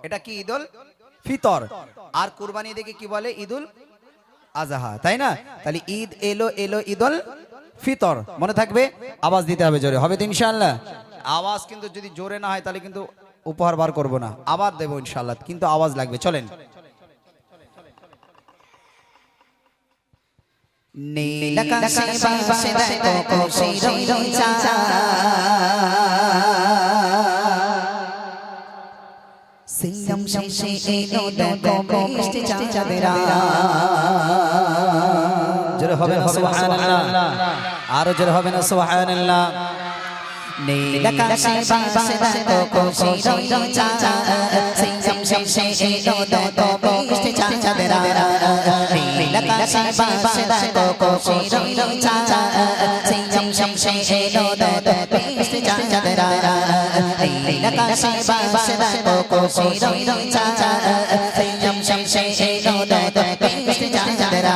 এটা কি ঈদুল ফিতর। আর কুরবানি দেখে কি বলে ঈদুল আজহা, তাই না? তাহলে ঈদ এলো এলো ঈদুল ফিতর, মনে থাকবে? আওয়াজ দিতে হবে জোরে, হবে তো ইনশাআল্লাহ? আওয়াজ কিন্তু যদি জোরে না হয় তাহলে কিন্তু উপহার বার করব না, আবার দেবো ইনশাআল্লাহ, কিন্তু আওয়াজ লাগবে। চলেন। সিয়াম শেষে এলো দেখো বৃষ্টি চাঁদেরা। জোরে হবে না সুবহানাল্লাহ? আরো জোরে হবে না সুবহানাল্লাহ? নীল আকাশে বাসে দেখো খুশি রঙ চাঁদ। সিয়াম শেষে এলো দেখো বৃষ্টি চাঁদেরা। নীল আকাশে বাসে দেখো খুশি রঙ চাঁদ। সিয়াম শেষে এলো দেখো বৃষ্টি চাঁদেরা। নীল আকাশে বাসে দেখো খুশি রঙ চাঁদ। সিয়াম শেষে এলো দেখো বৃষ্টি চাঁদেরা।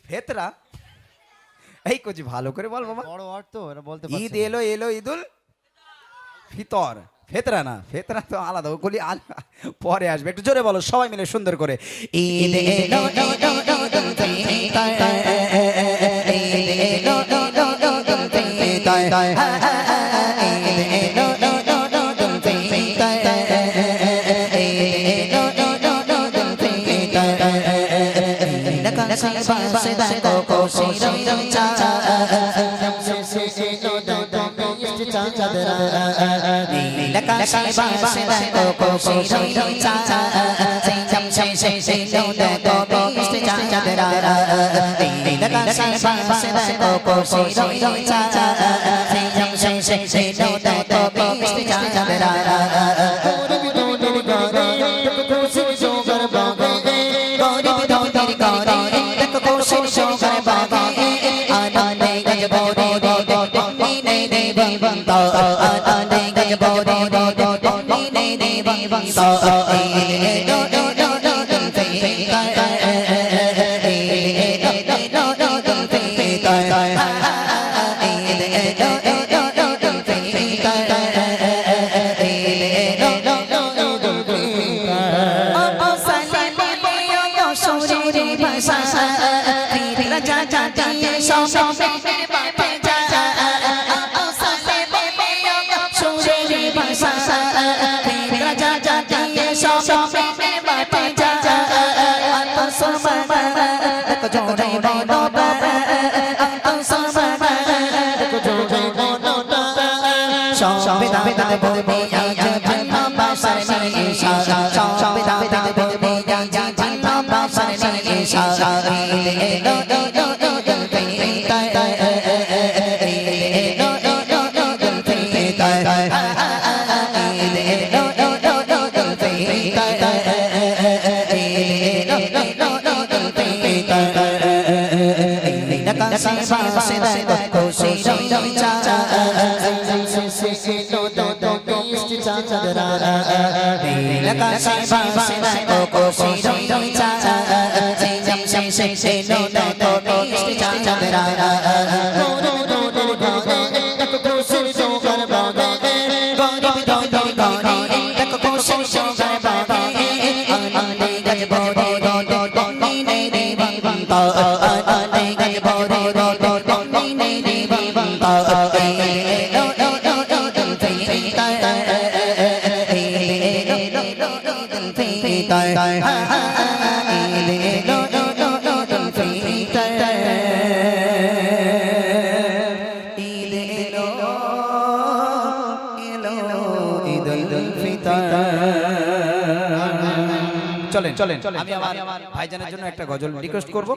ফেতরা এই কুছ ভালো করে বল বাবা, বড় ওয়ার্ড তো এটা বলতে ঈদ এলো এলো ঈদুল ফিতর। ফেতরা না, ফেতরা তো আলাদা, ওগুলি পরে আসবে। একটু জোরে বলো সবাই মিলে সুন্দর করে, ঈদ এলো ঈদুল ফিতর, ঈদ এলো ঈদুল ফিতর, ঈদ এলো ঈদুল ফিতর, ঈদ এলো ঈদুল ফিতর। লাকাশে বাসে দেখো খুশি রঙ চাঁদ। লাকাশে বাসে দেখো খুশি রঙ চাঁদ। সিয়াম শেষে এলো দেখো বৃষ্টি চাঁদেরা। লাকাশে বাসে দেখো খুশি রঙ চাঁদ। সিয়াম শেষে এলো দেখো বৃষ্টি চাঁদেরা। সুবহানা দেখো জোরে বলো না সুবহানা দেখো জোরে বলো না সবে দাবে বলবে আজ ভালোবাসার নিয়ে ইশারা সবে দাবে বলবে আজ ভালোবাসার নিয়ে ইশারা এলো চলেন চলেন আমি আমার ভাইজানের জন্য একটা গজল রিকোয়েস্ট করব।